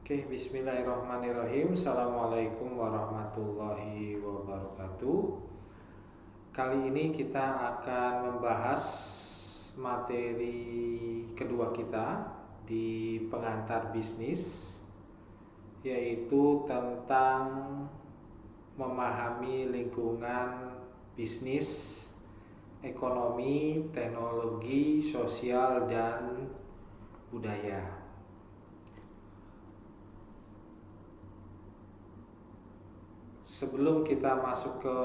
Oke, bismillahirrahmanirrahim. Assalamualaikum warahmatullahi wabarakatuh. Kali ini kita akan membahas materi kedua kita di pengantar bisnis, yaitu tentang memahami lingkungan bisnis, ekonomi, teknologi, sosial, dan budaya. Sebelum kita masuk ke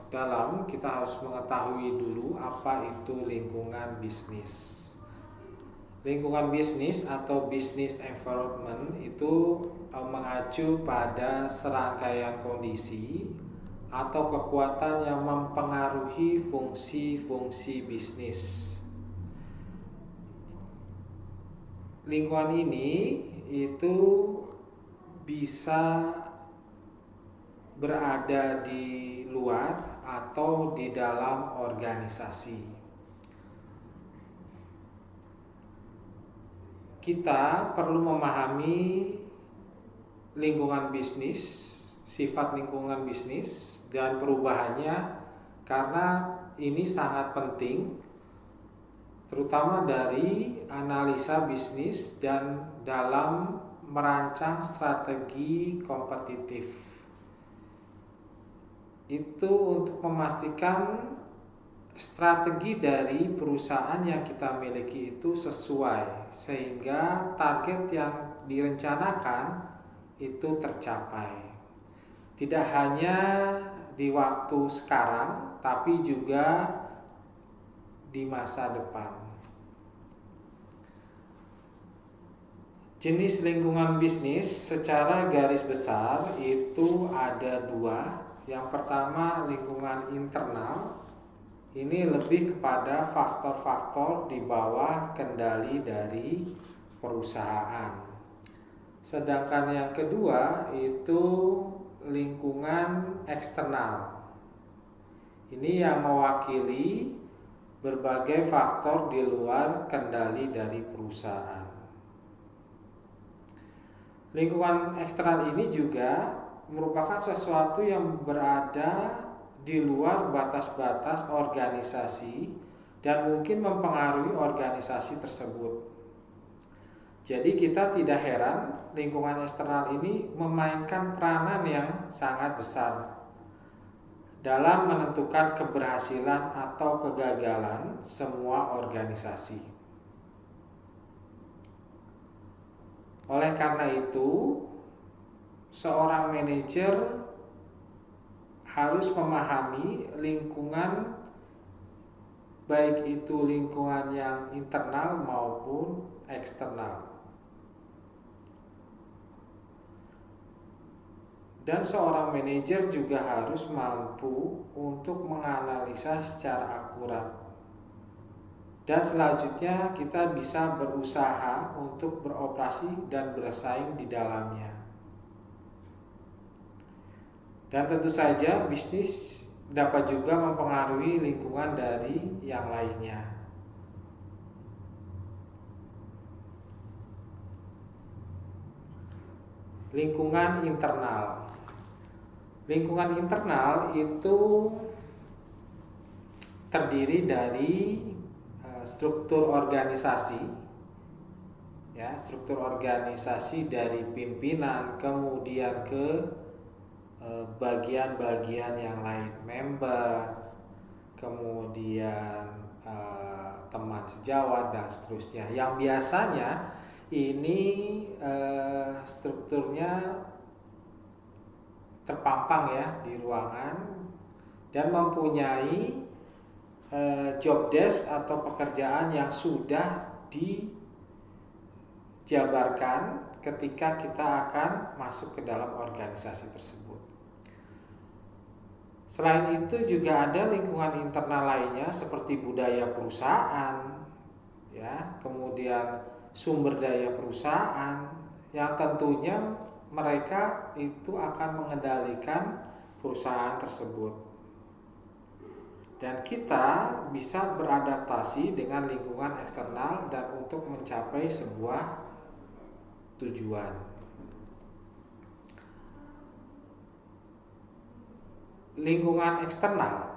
dalam, kita harus mengetahui dulu apa itu lingkungan bisnis. Lingkungan bisnis atau business environment itu mengacu pada serangkaian kondisi atau kekuatan yang mempengaruhi fungsi-fungsi bisnis. Lingkungan ini itu bisa berada di luar atau di dalam organisasi. Kita perlu memahami lingkungan bisnis, sifat lingkungan bisnis dan perubahannya, karena ini sangat penting terutama dari analisa bisnis dan dalam merancang strategi kompetitif. Itu untuk memastikan strategi dari perusahaan yang kita miliki itu sesuai, sehingga target yang direncanakan itu tercapai. Tidak hanya di waktu sekarang, tapi juga di masa depan. Jenis lingkungan bisnis secara garis besar itu ada dua. Yang pertama, lingkungan internal. Ini lebih kepada faktor-faktor di bawah kendali dari perusahaan. Sedangkan yang kedua itu lingkungan eksternal. Ini yang mewakili berbagai faktor di luar kendali dari perusahaan. Lingkungan eksternal ini juga merupakan sesuatu yang berada di luar batas-batas organisasi dan mungkin mempengaruhi organisasi tersebut. Jadi kita tidak heran lingkungan eksternal ini memainkan peranan yang sangat besar dalam menentukan keberhasilan atau kegagalan semua organisasi. Oleh karena itu, seorang manajer harus memahami lingkungan, baik itu lingkungan yang internal maupun eksternal. Dan seorang manajer juga harus mampu untuk menganalisa secara akurat. Dan selanjutnya kita bisa berusaha untuk beroperasi dan bersaing di dalamnya. Dan tentu saja bisnis dapat juga mempengaruhi lingkungan dari yang lainnya. Lingkungan internal. Lingkungan internal itu terdiri dari struktur organisasi, ya, struktur organisasi dari pimpinan, kemudian ke bagian-bagian yang lain, member, kemudian teman sejawat dan seterusnya. Yang biasanya ini strukturnya terpampang ya di ruangan dan mempunyai job desk atau pekerjaan yang sudah dijabarkan ketika kita akan masuk ke dalam organisasi tersebut. Selain itu juga ada lingkungan internal lainnya seperti budaya perusahaan, ya, kemudian sumber daya perusahaan yang tentunya mereka itu akan mengendalikan perusahaan tersebut. Dan kita bisa beradaptasi dengan lingkungan eksternal dan untuk mencapai sebuah tujuan. lingkungan eksternal.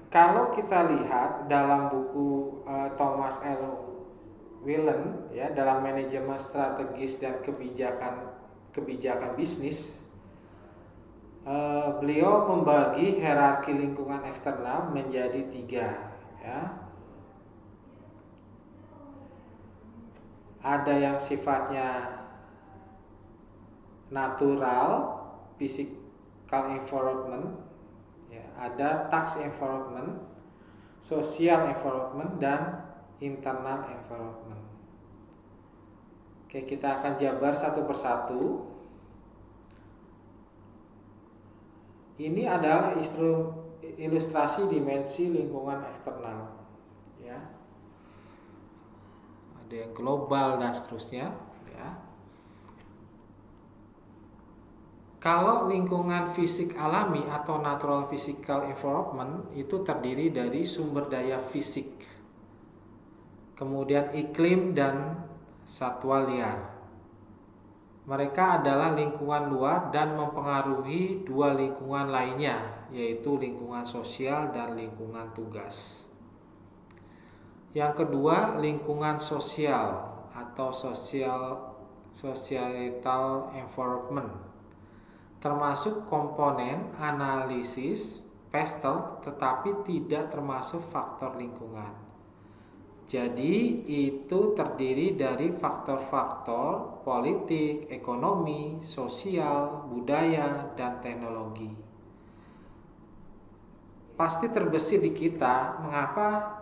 Kalau kita lihat dalam buku Thomas L. Whelan ya, dalam manajemen strategis dan kebijakan bisnis, beliau membagi hierarki lingkungan eksternal menjadi 3 ya. Ada yang sifatnya natural, physical environment, ya, ada task environment, social environment, dan internal environment. Oke, kita akan jabar satu persatu. Ini adalah ilustrasi dimensi lingkungan eksternal ya. Ada yang global dan seterusnya ya. Kalau lingkungan fisik alami atau natural physical environment itu terdiri dari sumber daya fisik, kemudian iklim dan satwa liar. Mereka adalah lingkungan luar dan mempengaruhi 2 lingkungan lainnya, yaitu lingkungan sosial dan lingkungan tugas. Yang kedua, lingkungan sosial atau societal environment, termasuk komponen analisis PESTEL tetapi tidak termasuk faktor lingkungan. Jadi itu terdiri dari faktor-faktor politik, ekonomi, sosial, budaya, dan teknologi. Pasti terbesit di kita mengapa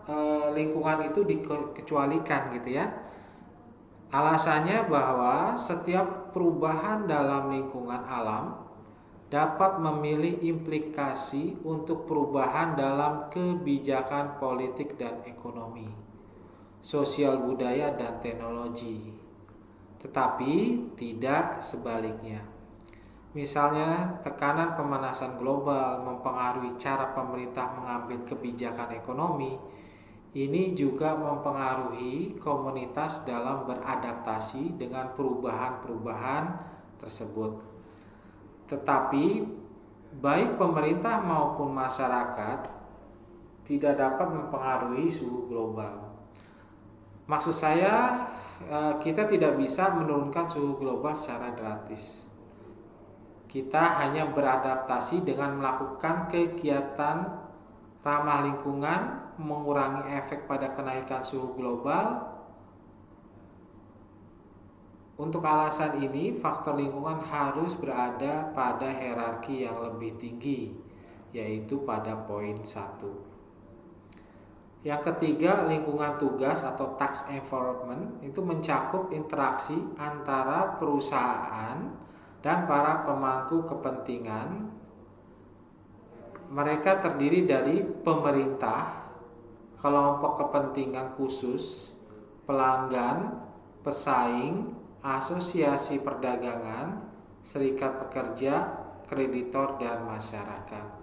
lingkungan itu dikecualikan gitu ya. Alasannya bahwa setiap perubahan dalam lingkungan alam dapat memilih implikasi untuk perubahan dalam kebijakan politik dan ekonomi, sosial budaya dan teknologi. Tetapi tidak sebaliknya. Misalnya, tekanan pemanasan global mempengaruhi cara pemerintah mengambil kebijakan ekonomi. Ini juga mempengaruhi komunitas dalam beradaptasi dengan perubahan-perubahan tersebut. Tetapi baik pemerintah maupun masyarakat tidak dapat mempengaruhi suhu global. Maksud saya, kita tidak bisa menurunkan suhu global secara gratis. Kita hanya beradaptasi dengan melakukan kegiatan ramah lingkungan, mengurangi efek pada kenaikan suhu global. Untuk alasan ini, faktor lingkungan harus berada pada hierarki yang lebih tinggi, yaitu pada poin 1. Yang ketiga, lingkungan tugas atau task environment itu mencakup interaksi antara perusahaan dan para pemangku kepentingan. Mereka terdiri dari pemerintah, kelompok kepentingan khusus, pelanggan, pesaing, asosiasi perdagangan, serikat pekerja, kreditor, dan masyarakat.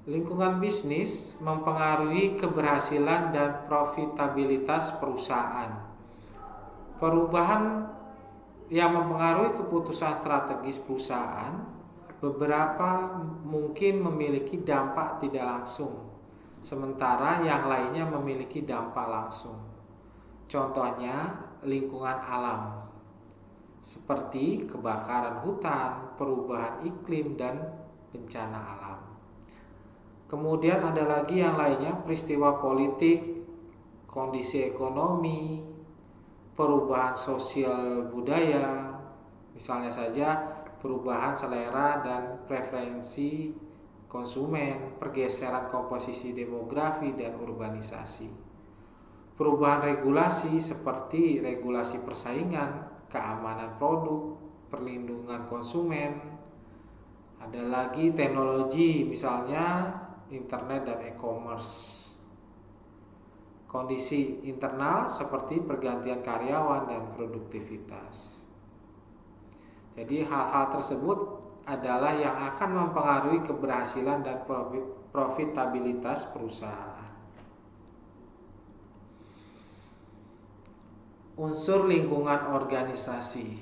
Lingkungan bisnis mempengaruhi keberhasilan dan profitabilitas perusahaan. Perubahan yang mempengaruhi keputusan strategis perusahaan, beberapa mungkin memiliki dampak tidak langsung, sementara yang lainnya memiliki dampak langsung. Contohnya lingkungan alam, seperti kebakaran hutan, perubahan iklim, dan bencana alam. Kemudian ada lagi yang lainnya, peristiwa politik, kondisi ekonomi, perubahan sosial budaya, misalnya saja perubahan selera dan preferensi konsumen, pergeseran komposisi demografi dan urbanisasi. Perubahan regulasi seperti regulasi persaingan, keamanan produk, perlindungan konsumen. Ada lagi teknologi, misalnya internet dan e-commerce. Kondisi internal seperti pergantian karyawan dan produktivitas. Jadi hal-hal tersebut adalah yang akan mempengaruhi keberhasilan dan profitabilitas perusahaan. Unsur lingkungan organisasi.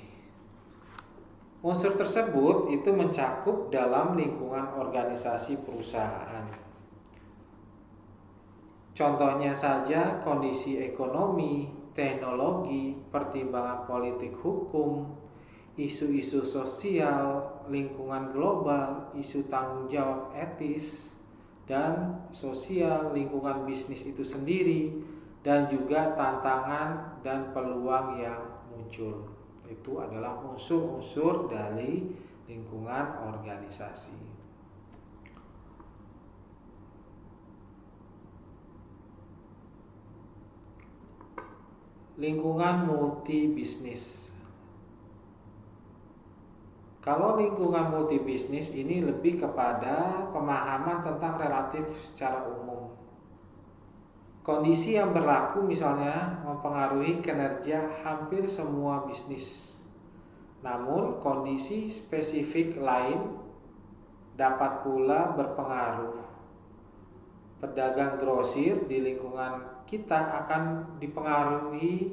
Unsur tersebut itu mencakup dalam lingkungan organisasi perusahaan. Contohnya saja kondisi ekonomi, teknologi, pertimbangan politik hukum, isu-isu sosial, lingkungan global, isu tanggung jawab etis dan sosial, lingkungan bisnis itu sendiri, dan juga tantangan dan peluang yang muncul. Itu adalah unsur-unsur dari lingkungan organisasi. Lingkungan multi bisnis. Kalau lingkungan multi bisnis ini lebih kepada pemahaman tentang relatif secara umum. Kondisi yang berlaku misalnya mempengaruhi kinerja hampir semua bisnis. Namun kondisi spesifik lain dapat pula berpengaruh. Pedagang grosir di lingkungan kita akan dipengaruhi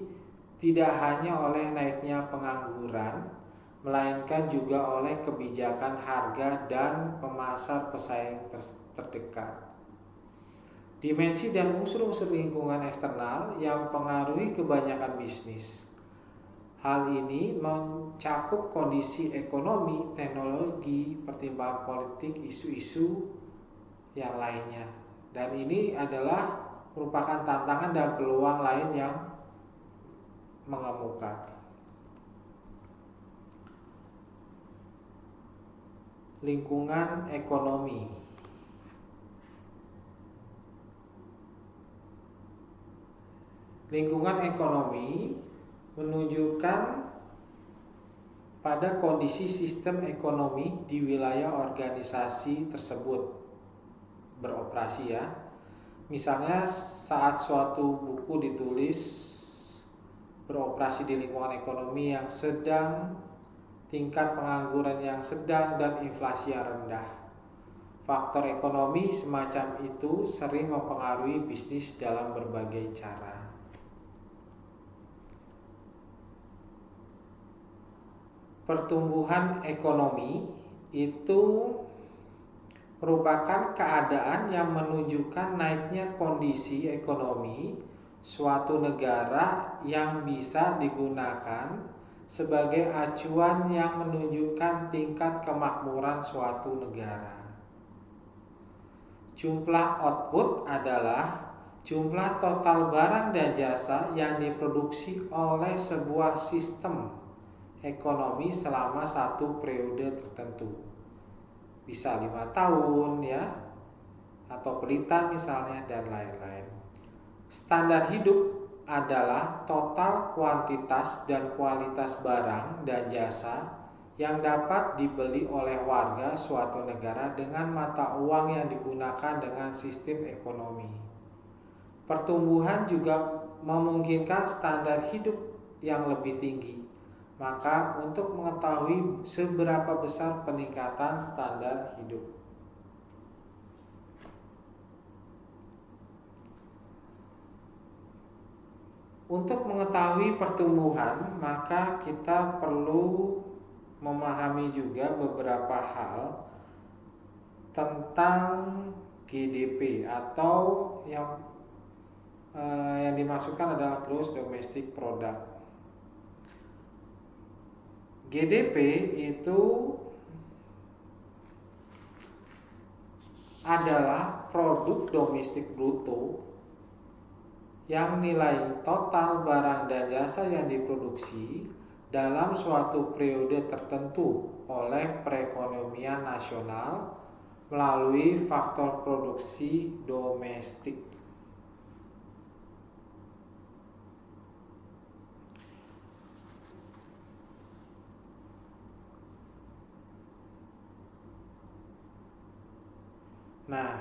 tidak hanya oleh naiknya pengangguran, melainkan juga oleh kebijakan harga dan pemasar pesaing terdekat. Dimensi dan unsur-unsur lingkungan eksternal yang mempengaruhi kebanyakan bisnis. Hal ini mencakup kondisi ekonomi, teknologi, pertimbangan politik, isu-isu yang lainnya. Dan ini adalah merupakan tantangan dan peluang lain yang mengemuka. Lingkungan ekonomi. Lingkungan ekonomi menunjukkan pada kondisi sistem ekonomi di wilayah organisasi tersebut beroperasi ya. Misalnya saat suatu buku ditulis beroperasi di lingkungan ekonomi yang sedang, tingkat pengangguran yang sedang, dan inflasi yang rendah. Faktor ekonomi semacam itu sering mempengaruhi bisnis dalam berbagai cara. Pertumbuhan ekonomi itu merupakan keadaan yang menunjukkan naiknya kondisi ekonomi suatu negara yang bisa digunakan sebagai acuan yang menunjukkan tingkat kemakmuran suatu negara. Jumlah output adalah jumlah total barang dan jasa yang diproduksi oleh sebuah sistem ekonomi selama satu periode tertentu. Bisa 5 tahun ya, atau pelita misalnya, dan lain-lain. Standar hidup adalah total kuantitas dan kualitas barang dan jasa yang dapat dibeli oleh warga suatu negara dengan mata uang yang digunakan dengan sistem ekonomi. Pertumbuhan juga memungkinkan standar hidup yang lebih tinggi. Maka untuk mengetahui seberapa besar peningkatan standar hidup, untuk mengetahui pertumbuhan, maka kita perlu memahami juga beberapa hal tentang GDP atau yang dimaksudkan adalah Gross Domestic Product. GDP itu adalah produk domestik bruto yang nilai total barang dan jasa yang diproduksi dalam suatu periode tertentu oleh perekonomian nasional melalui faktor produksi domestik. Nah,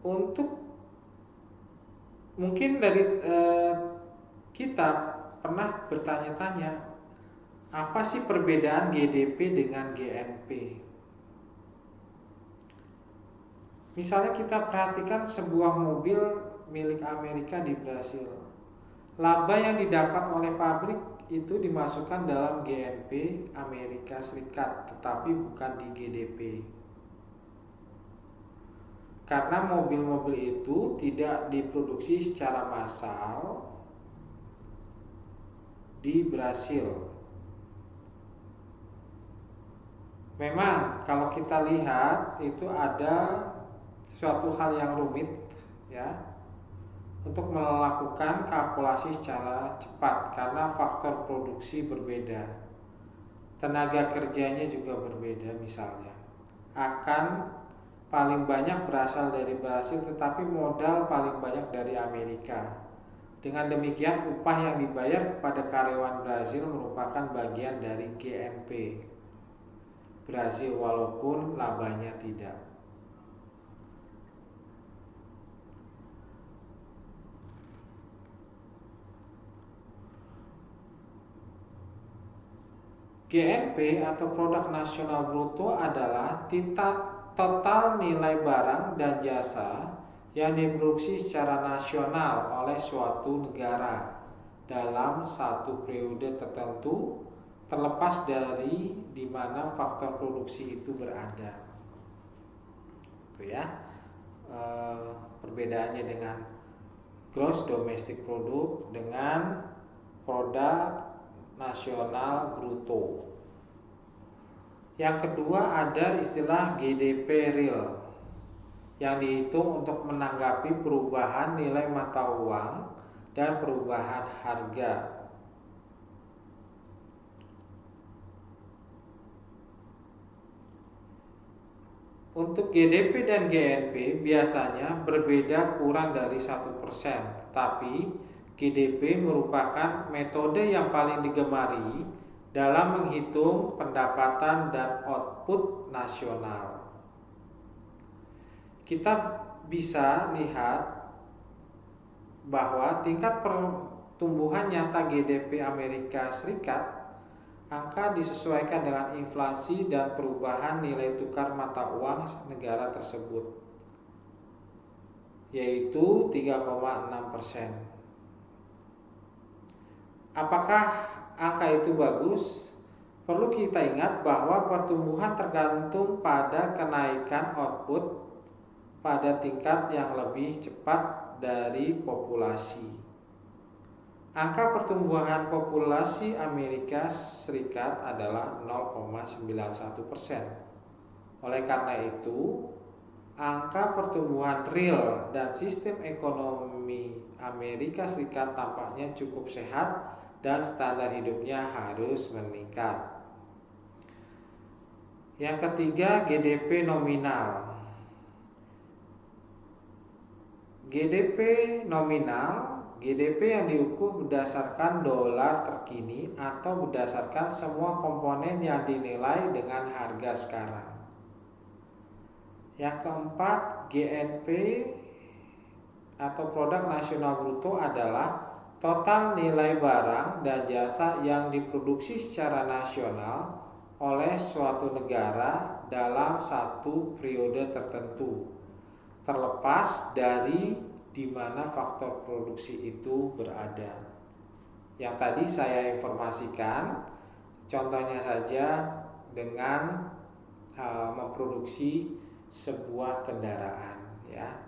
untuk mungkin dari kita pernah bertanya-tanya, apa sih perbedaan GDP dengan GNP? Misalnya kita perhatikan sebuah mobil milik Amerika di Brasil. Laba yang didapat oleh pabrik itu dimasukkan dalam GNP Amerika Serikat, tetapi bukan di GDP. Karena mobil-mobil itu tidak diproduksi secara massal di Brasil. Memang kalau kita lihat itu ada suatu hal yang rumit ya untuk melakukan kalkulasi secara cepat karena faktor produksi berbeda. Tenaga kerjanya juga berbeda misalnya. Akan paling banyak berasal dari Brasil tetapi modal paling banyak dari Amerika. Dengan demikian upah yang dibayar kepada karyawan Brasil merupakan bagian dari GNP Brasil walaupun labanya tidak. GNP atau Produk Nasional Bruto adalah total nilai barang dan jasa yang diproduksi secara nasional oleh suatu negara dalam satu periode tertentu, terlepas dari di mana faktor produksi itu berada. Itu ya. Perbedaannya dengan gross domestic product dengan produk nasional bruto. Yang kedua ada istilah GDP real yang dihitung untuk menanggapi perubahan nilai mata uang dan perubahan harga. Untuk GDP dan GNP biasanya berbeda kurang dari 1%, tapi GDP merupakan metode yang paling digemari dalam menghitung pendapatan dan output nasional. Kita bisa lihat bahwa tingkat pertumbuhan nyata GDP Amerika Serikat angka disesuaikan dengan inflasi dan perubahan nilai tukar mata uang negara tersebut, yaitu 3,6%. Apakah angka itu bagus? Perlu kita ingat bahwa pertumbuhan tergantung pada kenaikan output pada tingkat yang lebih cepat dari populasi. Angka pertumbuhan populasi Amerika Serikat adalah 0,91%. Oleh karena itu, angka pertumbuhan real dan sistem ekonomi Amerika Serikat tampaknya cukup sehat dan standar hidupnya harus meningkat. Yang ketiga, GDP nominal. GDP nominal, GDP yang diukur berdasarkan dolar terkini atau berdasarkan semua komponen yang dinilai dengan harga sekarang. Yang keempat, GNP atau Produk Nasional Bruto adalah total nilai barang dan jasa yang diproduksi secara nasional oleh suatu negara dalam satu periode tertentu, terlepas dari di mana faktor produksi itu berada. Yang tadi saya informasikan, contohnya saja dengan memproduksi sebuah kendaraan, ya,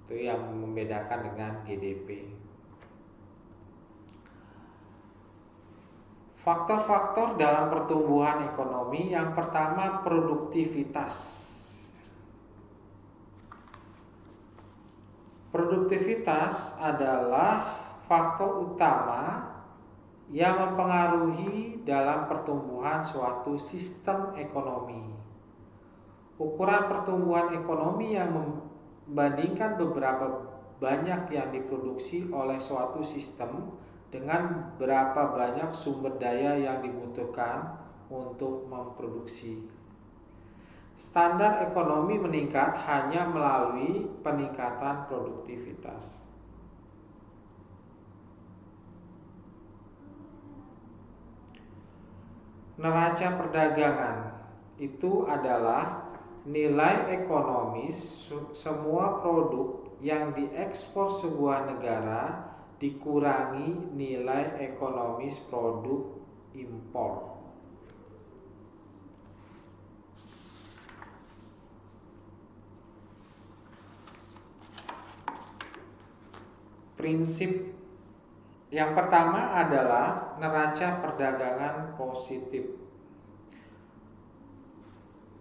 itu yang membedakan dengan GDP. Faktor-faktor dalam pertumbuhan ekonomi, yang pertama produktivitas. Produktivitas adalah faktor utama yang mempengaruhi dalam pertumbuhan suatu sistem ekonomi. Ukuran pertumbuhan ekonomi yang membandingkan beberapa banyak yang diproduksi oleh suatu sistem dengan berapa banyak sumber daya yang dibutuhkan untuk memproduksi. Standar ekonomi meningkat hanya melalui peningkatan produktivitas. Neraca perdagangan itu adalah nilai ekonomis semua produk yang diekspor sebuah negara dikurangi nilai ekonomis produk impor. Prinsip yang pertama adalah neraca perdagangan positif.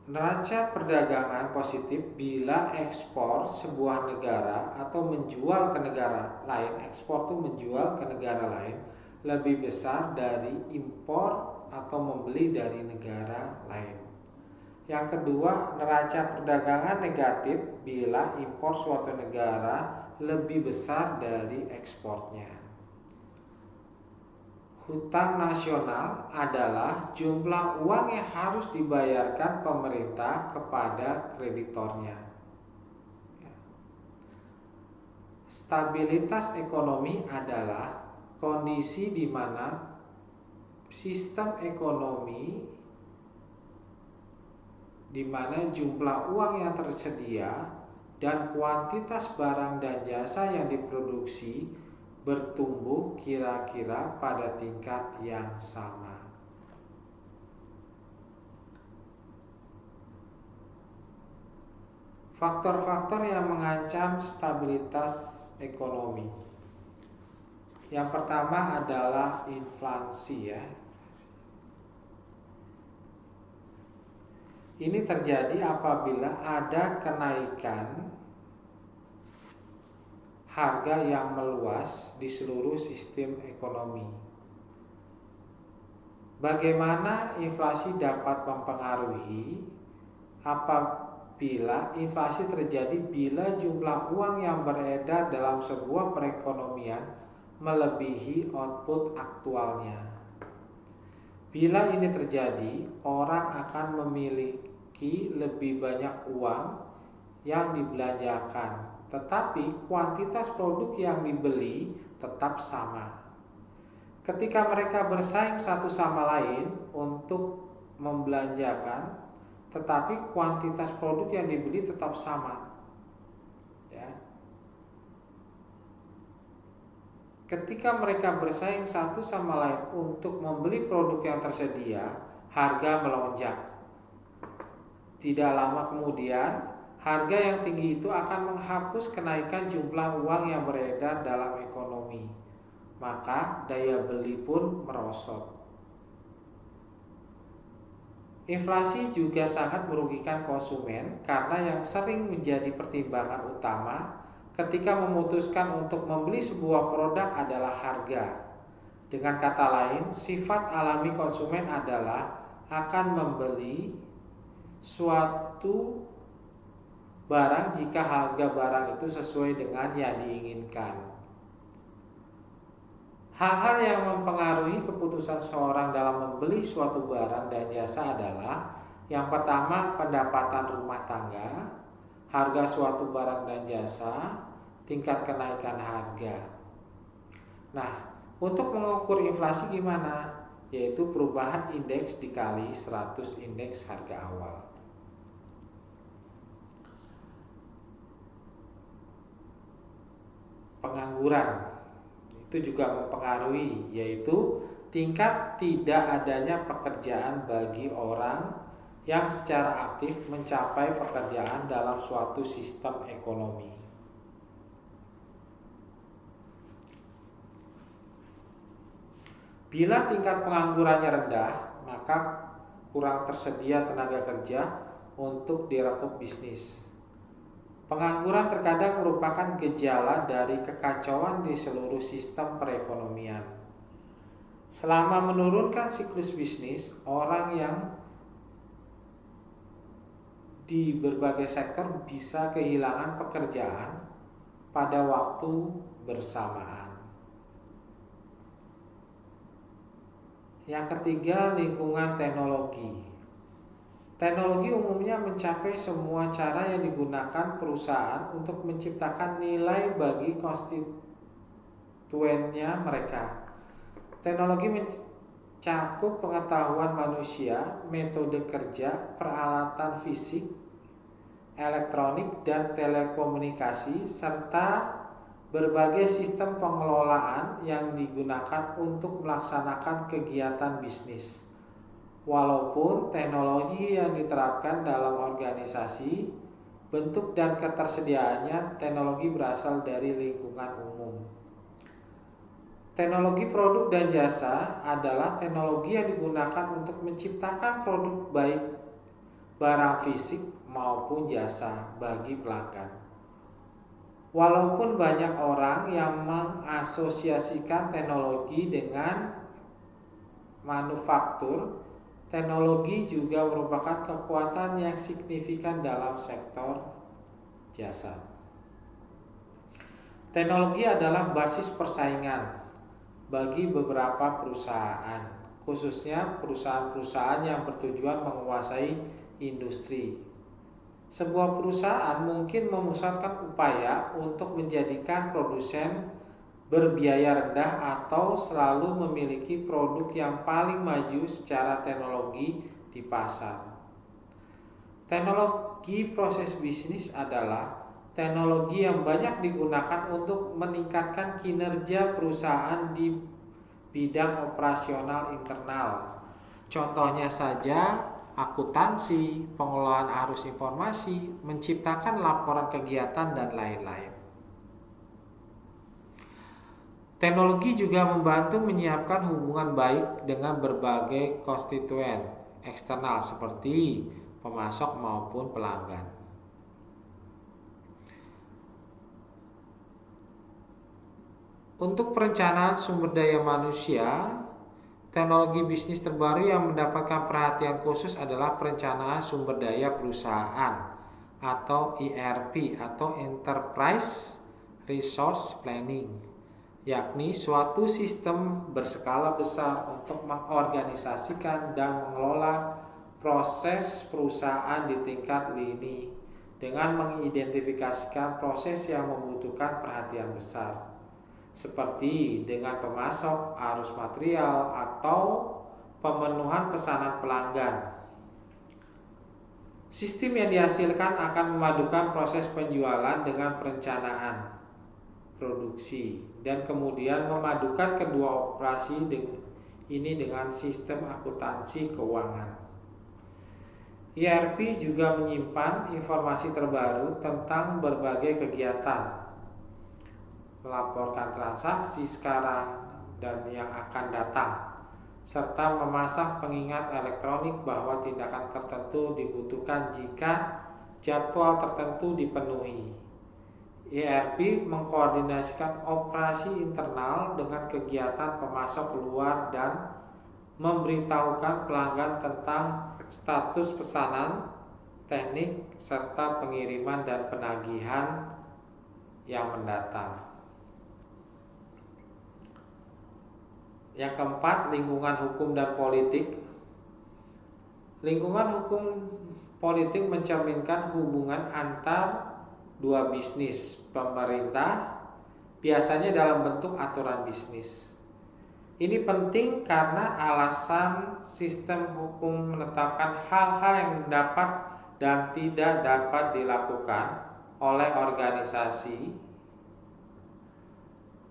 Neraca perdagangan positif bila ekspor sebuah negara atau menjual ke negara lain, ekspor itu menjual ke negara lain lebih besar dari impor atau membeli dari negara lain. Yang kedua, neraca perdagangan negatif bila impor suatu negara lebih besar dari ekspornya. Hutang nasional adalah jumlah uang yang harus dibayarkan pemerintah kepada kreditornya. Stabilitas ekonomi adalah kondisi di mana sistem ekonomi di mana jumlah uang yang tersedia dan kuantitas barang dan jasa yang diproduksi bertumbuh kira-kira pada tingkat yang sama. Faktor-faktor yang mengancam stabilitas ekonomi. Yang pertama adalah inflasi ya. Ini terjadi apabila ada kenaikan harga yang meluas di seluruh sistem ekonomi. Bagaimana inflasi dapat mempengaruhi? Apabila inflasi terjadi bila jumlah uang yang beredar dalam sebuah perekonomian melebihi output aktualnya. Bila ini terjadi, orang akan memiliki lebih banyak uang yang dibelanjakan, tetapi kuantitas produk yang dibeli tetap sama. Ketika mereka bersaing satu sama lain untuk membelanjakan, tetapi kuantitas produk yang dibeli tetap sama. Ya. Ketika mereka bersaing satu sama lain untuk membeli produk yang tersedia, harga melonjak. Tidak lama kemudian, harga yang tinggi itu akan menghapus kenaikan jumlah uang yang beredar dalam ekonomi. Maka daya beli pun merosot. Inflasi juga sangat merugikan konsumen karena yang sering menjadi pertimbangan utama ketika memutuskan untuk membeli sebuah produk adalah harga. Dengan kata lain, sifat alami konsumen adalah akan membeli suatu barang jika harga barang itu sesuai dengan yang diinginkan. Hal-hal yang mempengaruhi keputusan seorang dalam membeli suatu barang dan jasa adalah yang pertama, pendapatan rumah tangga, harga suatu barang dan jasa, tingkat kenaikan harga. Nah, untuk mengukur inflasi gimana? Yaitu perubahan indeks dikali 100 indeks harga awal. Pengangguran itu juga mempengaruhi, yaitu tingkat tidak adanya pekerjaan bagi orang yang secara aktif mencapai pekerjaan dalam suatu sistem ekonomi. Bila tingkat penganggurannya rendah, maka kurang tersedia tenaga kerja untuk direkrut bisnis. Pengangguran terkadang merupakan gejala dari kekacauan di seluruh sistem perekonomian. Selama menurunkan siklus bisnis, orang yang di berbagai sektor bisa kehilangan pekerjaan pada waktu bersamaan. Yang ketiga, lingkungan teknologi. Teknologi umumnya mencapai semua cara yang digunakan perusahaan untuk menciptakan nilai bagi konstituennya mereka. Teknologi mencakup pengetahuan manusia, metode kerja, peralatan fisik, elektronik, dan telekomunikasi, serta berbagai sistem pengelolaan yang digunakan untuk melaksanakan kegiatan bisnis. Walaupun teknologi yang diterapkan dalam organisasi, bentuk dan ketersediaannya teknologi berasal dari lingkungan umum. Teknologi produk dan jasa adalah teknologi yang digunakan untuk menciptakan produk baik barang fisik maupun jasa bagi pelanggan. Walaupun banyak orang yang mengasosiasikan teknologi dengan manufaktur, teknologi juga merupakan kekuatan yang signifikan dalam sektor jasa. Teknologi adalah basis persaingan bagi beberapa perusahaan, khususnya perusahaan-perusahaan yang bertujuan menguasai industri. Sebuah perusahaan mungkin memusatkan upaya untuk menjadikan produsen berbiaya rendah atau selalu memiliki produk yang paling maju secara teknologi di pasar. Teknologi proses bisnis adalah teknologi yang banyak digunakan untuk meningkatkan kinerja perusahaan di bidang operasional internal. Contohnya saja akuntansi, pengelolaan arus informasi, menciptakan laporan kegiatan, dan lain-lain. Teknologi juga membantu menyiapkan hubungan baik dengan berbagai konstituen eksternal seperti pemasok maupun pelanggan. Untuk perencanaan sumber daya manusia, teknologi bisnis terbaru yang mendapatkan perhatian khusus adalah perencanaan sumber daya perusahaan atau ERP atau Enterprise Resource Planning, yakni suatu sistem berskala besar untuk mengorganisasikan dan mengelola proses perusahaan di tingkat lini dengan mengidentifikasikan proses yang membutuhkan perhatian besar, seperti dengan pemasok, arus material, atau pemenuhan pesanan pelanggan. Sistem yang dihasilkan akan memadukan proses penjualan dengan perencanaan produksi dan kemudian memadukan kedua operasi ini dengan sistem akuntansi keuangan. ERP juga menyimpan informasi terbaru tentang berbagai kegiatan, melaporkan transaksi sekarang dan yang akan datang, serta memasang pengingat elektronik bahwa tindakan tertentu dibutuhkan jika jadwal tertentu dipenuhi. ERP mengkoordinasikan operasi internal dengan kegiatan pemasok luar dan memberitahukan pelanggan tentang status pesanan, teknik, serta pengiriman dan penagihan yang mendatang. Yang keempat, lingkungan hukum dan politik. Lingkungan hukum politik mencerminkan hubungan antar dua bisnis. Pemerintah biasanya dalam bentuk aturan bisnis. Ini penting karena alasan sistem hukum menetapkan hal-hal yang dapat dan tidak dapat dilakukan oleh organisasi.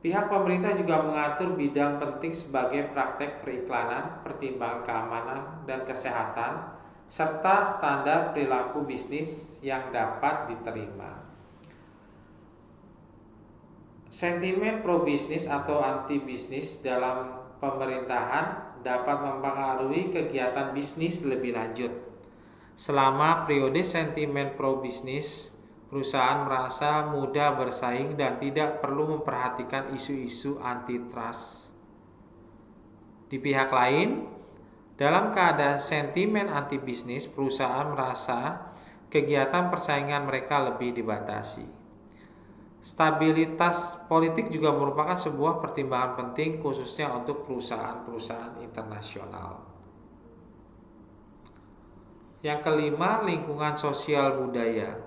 Pihak pemerintah juga mengatur bidang penting sebagai praktek periklanan, pertimbangan keamanan dan kesehatan, serta standar perilaku bisnis yang dapat diterima. Sentimen pro-bisnis atau anti-bisnis dalam pemerintahan dapat mempengaruhi kegiatan bisnis lebih lanjut. Selama periode sentimen pro-bisnis, perusahaan merasa mudah bersaing dan tidak perlu memperhatikan isu-isu antitrust. Di pihak lain, dalam keadaan sentimen anti-bisnis, perusahaan merasa kegiatan persaingan mereka lebih dibatasi. Stabilitas politik juga merupakan sebuah pertimbangan penting khususnya untuk perusahaan-perusahaan internasional. Yang kelima, lingkungan sosial budaya.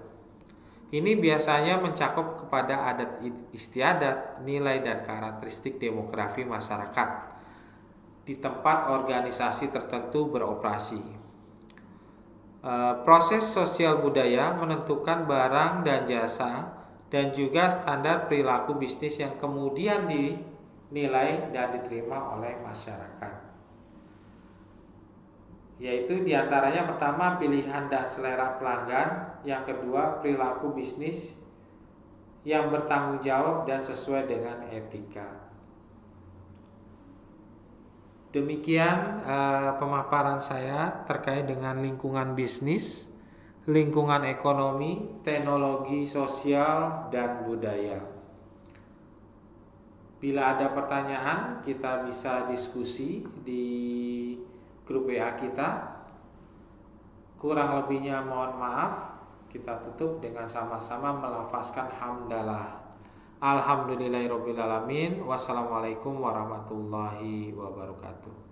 Ini biasanya mencakup kepada adat istiadat, nilai dan karakteristik demografi masyarakat di tempat organisasi tertentu beroperasi. Proses sosial budaya menentukan barang dan jasa dan juga standar perilaku bisnis yang kemudian dinilai dan diterima oleh masyarakat. Yaitu diantaranya pertama pilihan dan selera pelanggan, yang kedua perilaku bisnis yang bertanggung jawab dan sesuai dengan etika. Demikian pemaparan saya terkait dengan lingkungan bisnis, lingkungan ekonomi, teknologi sosial, dan budaya. Bila ada pertanyaan, kita bisa diskusi di grup WA kita. Kurang lebihnya mohon maaf. Kita tutup dengan sama-sama melafazkan hamdalah. Alhamdulillahirobbilalamin. Wassalamualaikum warahmatullahi wabarakatuh.